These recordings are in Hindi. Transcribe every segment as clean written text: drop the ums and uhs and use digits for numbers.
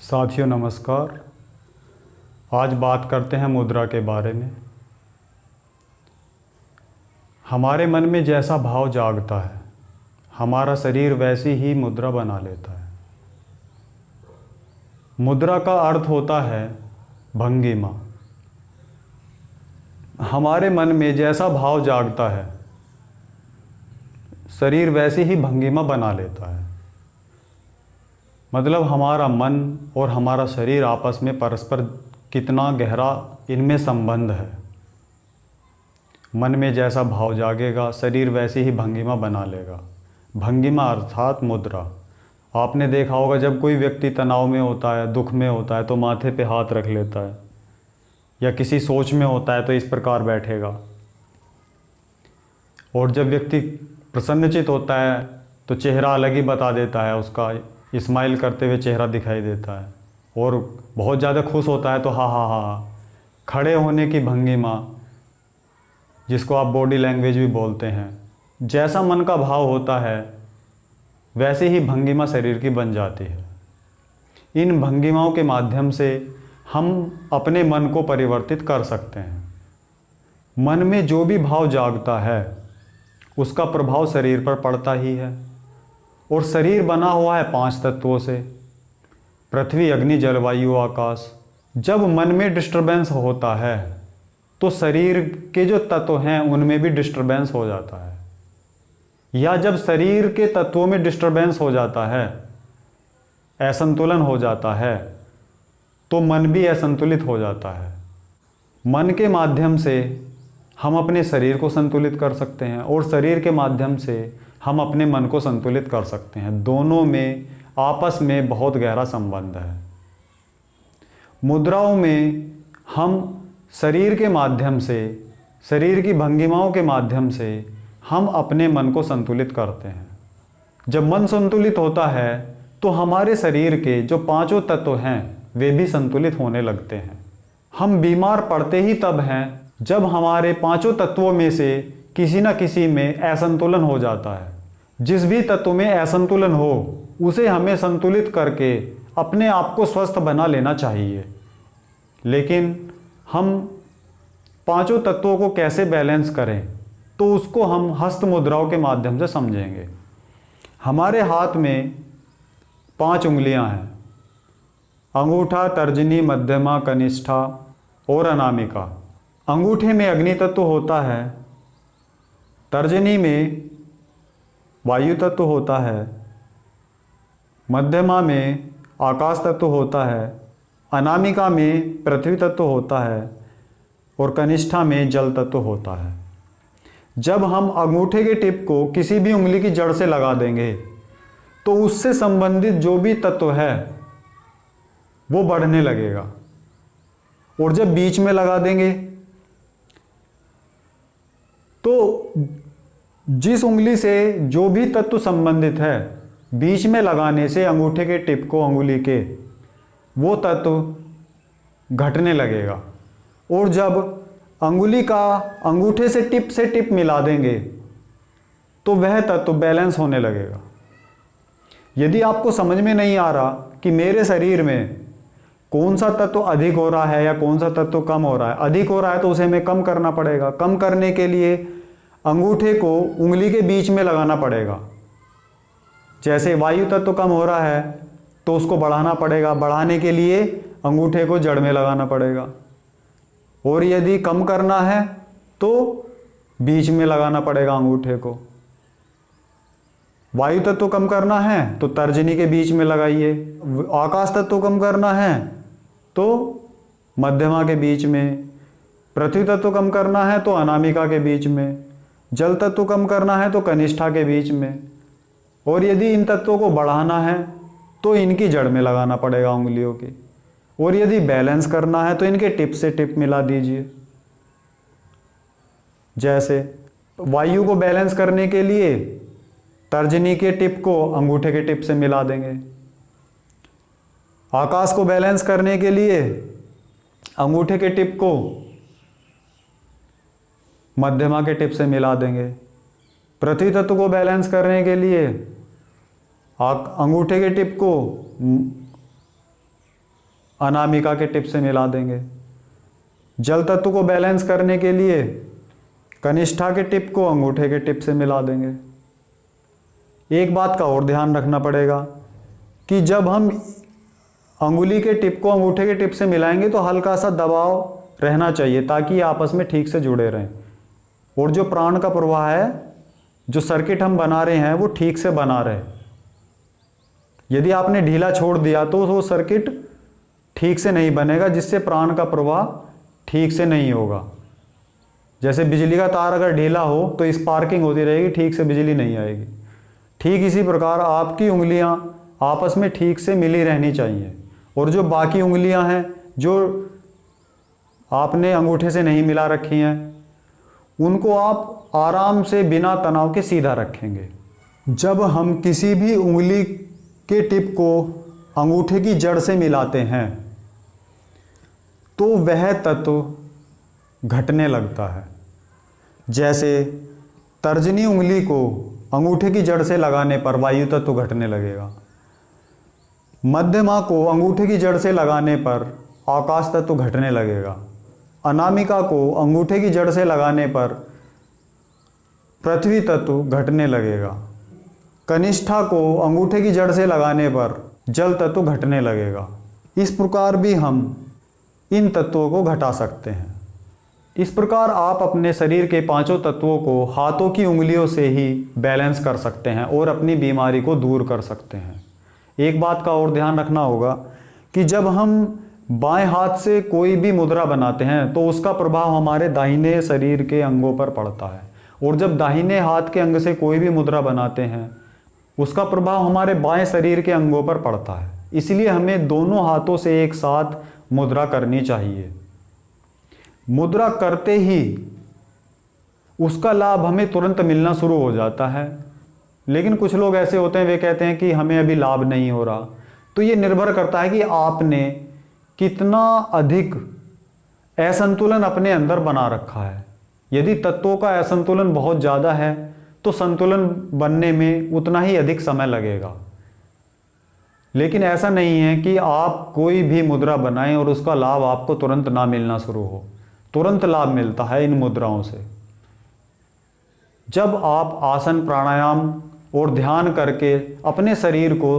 साथियों नमस्कार। आज बात करते हैं मुद्रा के बारे में। हमारे मन में जैसा भाव जागता है, हमारा शरीर वैसी ही मुद्रा बना लेता है। मुद्रा का अर्थ होता है भंगिमा। हमारे मन में जैसा भाव जागता है, शरीर वैसी ही भंगिमा बना लेता है। मतलब हमारा मन और हमारा शरीर आपस में परस्पर कितना गहरा इनमें संबंध है। मन में जैसा भाव जागेगा, शरीर वैसी ही भंगिमा बना लेगा। भंगिमा अर्थात मुद्रा। आपने देखा होगा जब कोई व्यक्ति तनाव में होता है, दुख में होता है तो माथे पे हाथ रख लेता है, या किसी सोच में होता है तो इस प्रकार बैठेगा। और जब व्यक्ति प्रसन्नचित होता है तो चेहरा अलग ही बता देता है, उसका स्माइल करते हुए चेहरा दिखाई देता है। और बहुत ज़्यादा खुश होता है तो हा हा हा। खड़े होने की भंगिमा, जिसको आप बॉडी लैंग्वेज भी बोलते हैं, जैसा मन का भाव होता है वैसे ही भंगिमा शरीर की बन जाती है। इन भंगिमाओं के माध्यम से हम अपने मन को परिवर्तित कर सकते हैं। मन में जो भी भाव जागता है उसका प्रभाव शरीर पर पड़ता ही है। और शरीर बना हुआ है 5 तत्वों से: पृथ्वी, अग्नि, जल, वायु, आकाश। जब मन में डिस्टरबेंस होता है तो शरीर के जो तत्व हैं उनमें भी डिस्टरबेंस हो जाता है। या जब शरीर के तत्वों में डिस्टरबेंस हो जाता है, असंतुलन हो जाता है, तो मन भी असंतुलित हो जाता है। मन के माध्यम से हम अपने शरीर को संतुलित कर सकते हैं और शरीर के माध्यम से हम अपने मन को संतुलित कर सकते हैं। दोनों में आपस में बहुत गहरा संबंध है। मुद्राओं में हम शरीर के माध्यम से, शरीर की भंगिमाओं के माध्यम से हम अपने मन को संतुलित करते हैं। जब मन संतुलित होता है तो हमारे शरीर के जो 5 तत्व हैं वे भी संतुलित होने लगते हैं। हम बीमार पड़ते ही तब हैं जब हमारे 5 तत्वों में से किसी न किसी में असंतुलन हो जाता है। जिस भी तत्व में असंतुलन हो उसे हमें संतुलित करके अपने आप को स्वस्थ बना लेना चाहिए। लेकिन हम 5 तत्वों को कैसे बैलेंस करें तो उसको हम हस्त मुद्राओं के माध्यम से समझेंगे। हमारे हाथ में 5 उंगलियां हैं: अंगूठा, तर्जनी, मध्यमा, कनिष्ठा और अनामिका। अंगूठे में अग्नि तत्व होता है, तर्जनी में वायु तत्व होता है, मध्यमा में आकाश तत्व होता है, अनामिका में पृथ्वी तत्व होता है और कनिष्ठा में जल तत्व होता है। जब हम अंगूठे के टिप को किसी भी उंगली की जड़ से लगा देंगे तो उससे संबंधित जो भी तत्व है वो बढ़ने लगेगा। और जब बीच में लगा देंगे तो जिस उंगली से जो भी तत्व संबंधित है, बीच में लगाने से अंगूठे के टिप को, अंगुली के, वो तत्व घटने लगेगा। और जब अंगुली का अंगूठे से टिप मिला देंगे तो वह तत्व बैलेंस होने लगेगा। यदि आपको समझ में नहीं आ रहा कि मेरे शरीर में कौन सा तत्व अधिक हो रहा है या कौन सा तत्व कम हो रहा है, अधिक हो रहा है तो उसे हमें कम करना पड़ेगा। कम करने के लिए अंगूठे को उंगली के बीच में लगाना पड़ेगा। जैसे वायु तत्व कम हो रहा है तो उसको बढ़ाना पड़ेगा, बढ़ाने के लिए अंगूठे को जड़ में लगाना पड़ेगा। और यदि कम करना है तो बीच में लगाना पड़ेगा अंगूठे को। वायु तत्व कम करना है तो तर्जनी के बीच में लगाइए। आकाश तत्व कम करना है तो मध्यमा के बीच में। पृथ्वी तत्व कम करना है तो अनामिका के बीच में। जल तत्व कम करना है तो कनिष्ठा के बीच में। और यदि इन तत्वों को बढ़ाना है तो इनकी जड़ में लगाना पड़ेगा उंगलियों की। और यदि बैलेंस करना है तो इनके टिप से टिप मिला दीजिए। जैसे वायु को बैलेंस करने के लिए तर्जनी के टिप को अंगूठे के टिप से मिला देंगे। आकाश को बैलेंस करने के लिए अंगूठे के टिप को मध्यमा के टिप से मिला देंगे। पृथ्वी तत्व को बैलेंस करने के लिए अंगूठे के टिप को अनामिका के टिप से मिला देंगे। जल तत्व को बैलेंस करने के लिए कनिष्ठा के टिप को अंगूठे के टिप से मिला देंगे। एक बात का और ध्यान रखना पड़ेगा कि जब हम अंगुली के टिप को अंगूठे के टिप से मिलाएंगे तो हल्का सा दबाव रहना चाहिए ताकि ये आपस में ठीक से जुड़े रहें और जो प्राण का प्रवाह है, जो सर्किट हम बना रहे हैं, वो ठीक से बना रहे। यदि आपने ढीला छोड़ दिया तो वो सर्किट ठीक से नहीं बनेगा, जिससे प्राण का प्रवाह ठीक से नहीं होगा। जैसे बिजली का तार अगर ढीला हो तो स्पार्किंग होती रहेगी, ठीक से बिजली नहीं आएगी। ठीक इसी प्रकार आपकी उंगलियां आपस में ठीक से मिली रहनी चाहिए और जो बाकी उंगलियां हैं जो आपने अंगूठे से नहीं मिला रखी हैं, उनको आप आराम से बिना तनाव के सीधा रखेंगे। जब हम किसी भी उंगली के टिप को अंगूठे की जड़ से मिलाते हैं तो वह तत्व घटने लगता है। जैसे तर्जनी उंगली को अंगूठे की जड़ से लगाने पर वायु तत्व घटने लगेगा, मध्यमा को अंगूठे की जड़ से लगाने पर आकाश तत्व घटने लगेगा, अनामिका को अंगूठे की जड़ से लगाने पर पृथ्वी तत्व घटने लगेगा, कनिष्ठा को अंगूठे की जड़ से लगाने पर जल तत्व घटने लगेगा। इस प्रकार भी हम इन तत्वों को घटा सकते हैं। इस प्रकार आप अपने शरीर के पांचों तत्वों को हाथों की उंगलियों से ही बैलेंस कर सकते हैं और अपनी बीमारी को दूर कर सकते हैं। एक बात का और ध्यान रखना होगा कि जब हम बाएं हाथ से कोई भी मुद्रा बनाते हैं तो उसका प्रभाव हमारे दाहिने शरीर के अंगों पर पड़ता है, और जब दाहिने हाथ के अंग से कोई भी मुद्रा बनाते हैं उसका प्रभाव हमारे बाएं शरीर के अंगों पर पड़ता है। इसलिए हमें दोनों हाथों से एक साथ मुद्रा करनी चाहिए। मुद्रा करते ही उसका लाभ हमें तुरंत मिलना शुरू हो जाता है, लेकिन कुछ लोग ऐसे होते हैं, वे कहते हैं कि हमें अभी लाभ नहीं हो रहा। तो ये निर्भर करता है कि आपने कितना अधिक असंतुलन अपने अंदर बना रखा है। यदि तत्वों का असंतुलन बहुत ज़्यादा है तो संतुलन बनने में उतना ही अधिक समय लगेगा। लेकिन ऐसा नहीं है कि आप कोई भी मुद्रा बनाएं और उसका लाभ आपको तुरंत ना मिलना शुरू हो। तुरंत लाभ मिलता है इन मुद्राओं से। जब आप आसन, प्राणायाम और ध्यान करके अपने शरीर को,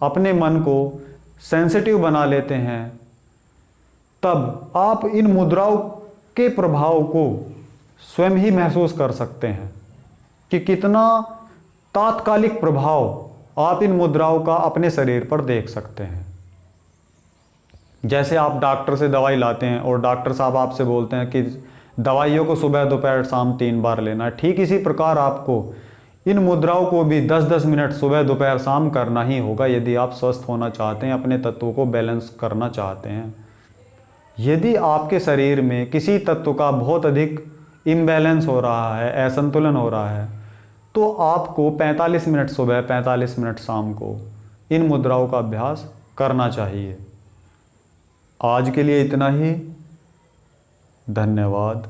अपने मन को सेंसिटिव बना लेते हैं, तब आप इन मुद्राओं के प्रभाव को स्वयं ही महसूस कर सकते हैं कि कितना तात्कालिक प्रभाव आप इन मुद्राओं का अपने शरीर पर देख सकते हैं। जैसे आप डॉक्टर से दवाई लाते हैं और डॉक्टर साहब आपसे बोलते हैं कि दवाइयों को सुबह, दोपहर, शाम 3 बार लेना है, ठीक इसी प्रकार आपको इन मुद्राओं को भी 10-10 मिनट सुबह, दोपहर, शाम करना ही होगा यदि आप स्वस्थ होना चाहते हैं, अपने तत्वों को बैलेंस करना चाहते हैं। यदि आपके शरीर में किसी तत्व का बहुत अधिक इम्बैलेंस हो रहा है, असंतुलन हो रहा है, तो आपको 45 मिनट सुबह, 45 मिनट शाम को इन मुद्राओं का अभ्यास करना चाहिए। आज के लिए इतना ही। धन्यवाद।